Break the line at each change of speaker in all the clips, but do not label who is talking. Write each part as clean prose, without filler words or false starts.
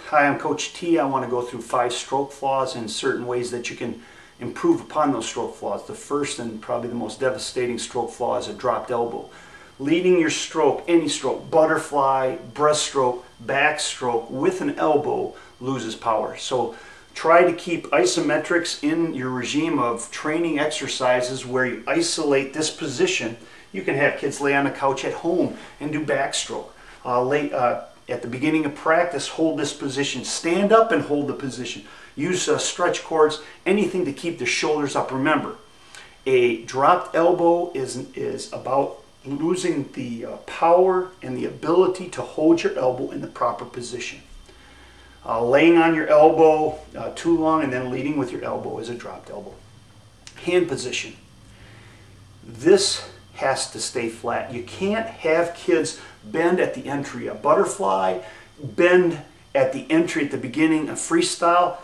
Hi, I'm Coach T. I want to go through 5 stroke flaws and certain ways that you can improve upon those stroke flaws. The first and probably the most devastating stroke flaw is a dropped elbow. Leading your stroke, any stroke, butterfly, breaststroke, backstroke with an elbow loses power. So try to keep isometrics in your regime of training exercises where you isolate this position. You can have kids lay on the couch at home and do backstroke. At the beginning of practice, hold this position. Stand up and hold the position. Use stretch cords, anything to keep the shoulders up. Remember, a dropped elbow is about losing the power and the ability to hold your elbow in the proper position. Laying on your elbow too long and then leading with your elbow is a dropped elbow. Hand position. This has to stay flat. You can't have kids bend at the entry, a butterfly, bend at the entry at the beginning, a freestyle,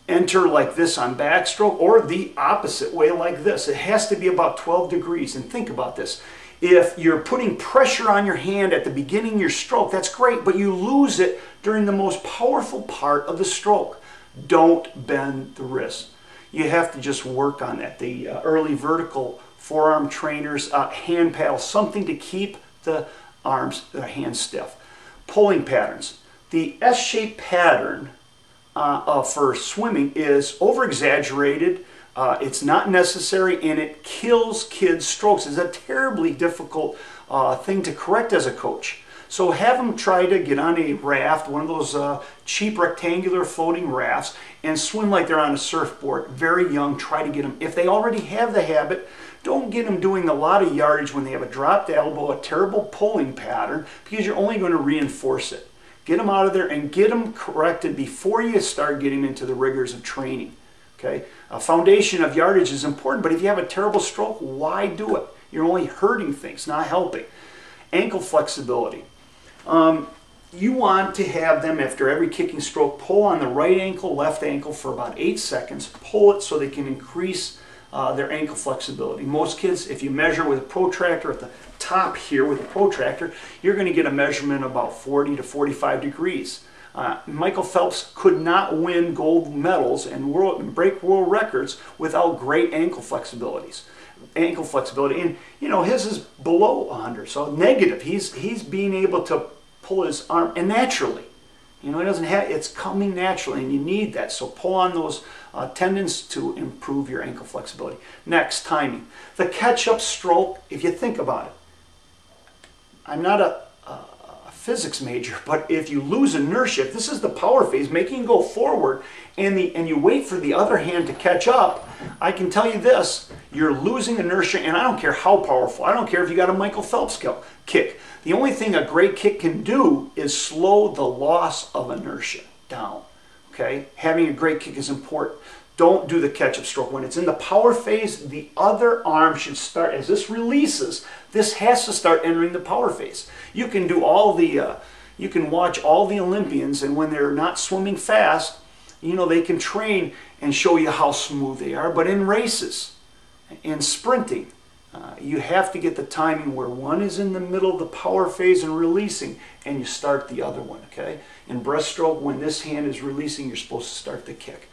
enter like this on backstroke, or the opposite way like this. It has to be about 12 degrees. And think about this. If you're putting pressure on your hand at the beginning of your stroke, that's great, but you lose it during the most powerful part of the stroke. Don't bend the wrist. You have to just work on that. The early vertical forearm trainers, hand paddles, something to keep the arms, the hands stiff. Pulling patterns. The S-shaped pattern for swimming is over-exaggerated. It's not necessary, and it kills kids' strokes. It's a terribly difficult thing to correct as a coach. So have them try to get on a raft, one of those cheap rectangular floating rafts, and swim like they're on a surfboard. Very young, try to get them. If they already have the habit, don't get them doing a lot of yardage when they have a dropped elbow, a terrible pulling pattern, because you're only going to reinforce it. Get them out of there and get them corrected before you start getting into the rigors of training. Okay? A foundation of yardage is important, but if you have a terrible stroke, why do it? You're only hurting things, not helping. Ankle flexibility. You want to have them, after every kicking stroke, pull on the right ankle, left ankle for about 8 seconds. Pull it so they can increase their ankle flexibility. Most kids, if you measure with a protractor at the top here with a protractor, you're going to get a measurement about 40 to 45 degrees. Michael Phelps could not win gold medals and break world records without great ankle flexibility. And you know, his is below 100, so negative. He's being able to pull his arm, and naturally, you know, it's coming naturally, and you need that. So pull on those tendons to improve your ankle flexibility. Next, timing. The catch-up stroke, if you think about it, I'm not a physics major, but if you lose inertia, if this is the power phase, making you go forward, and you wait for the other hand to catch up, I can tell you this, you're losing inertia, and I don't care how powerful. I don't care if you got a Michael Phelps kick. The only thing a great kick can do is slow the loss of inertia down. Okay? Having a great kick is important. Don't do the catch-up stroke. When it's in the power phase, the other arm should start, as this releases, this has to start entering the power phase. You can do all the, you can watch all the Olympians, and when they're not swimming fast, you know, they can train and show you how smooth they are. But in races, in sprinting, you have to get the timing where one is in the middle of the power phase and releasing, and you start the other one, okay? In breaststroke, when this hand is releasing, you're supposed to start the kick.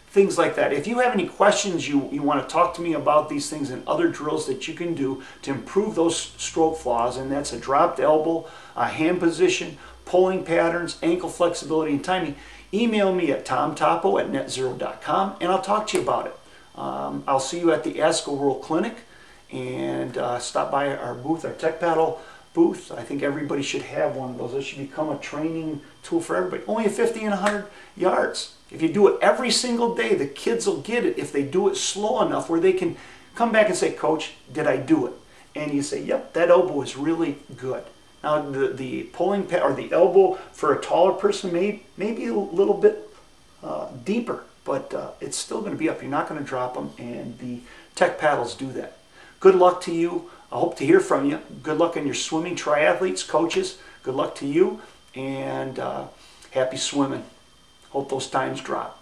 Things like that. If you have any questions, you want to talk to me about these things and other drills that you can do to improve those stroke flaws, and that's a dropped elbow, a hand position, pulling patterns, ankle flexibility, and timing, email me at tomtopo@netzero.com, and I'll talk to you about it. I'll see you at the Ask a World Clinic, and stop by our booth, our tech paddle booth. I think everybody should have one of those. It should become a training tool for everybody. Only 50 and 100 yards. If you do it every single day, the kids will get it if they do it slow enough where they can come back and say, Coach, did I do it? And you say, yep, that elbow is really good. Now, the pulling pad or the elbow for a taller person may be a little bit deeper, but it's still going to be up. You're not going to drop them, and the tech paddles do that. Good luck to you. I hope to hear from you. Good luck in your swimming, triathletes, coaches. Good luck to you, and happy swimming. Hope those times drop.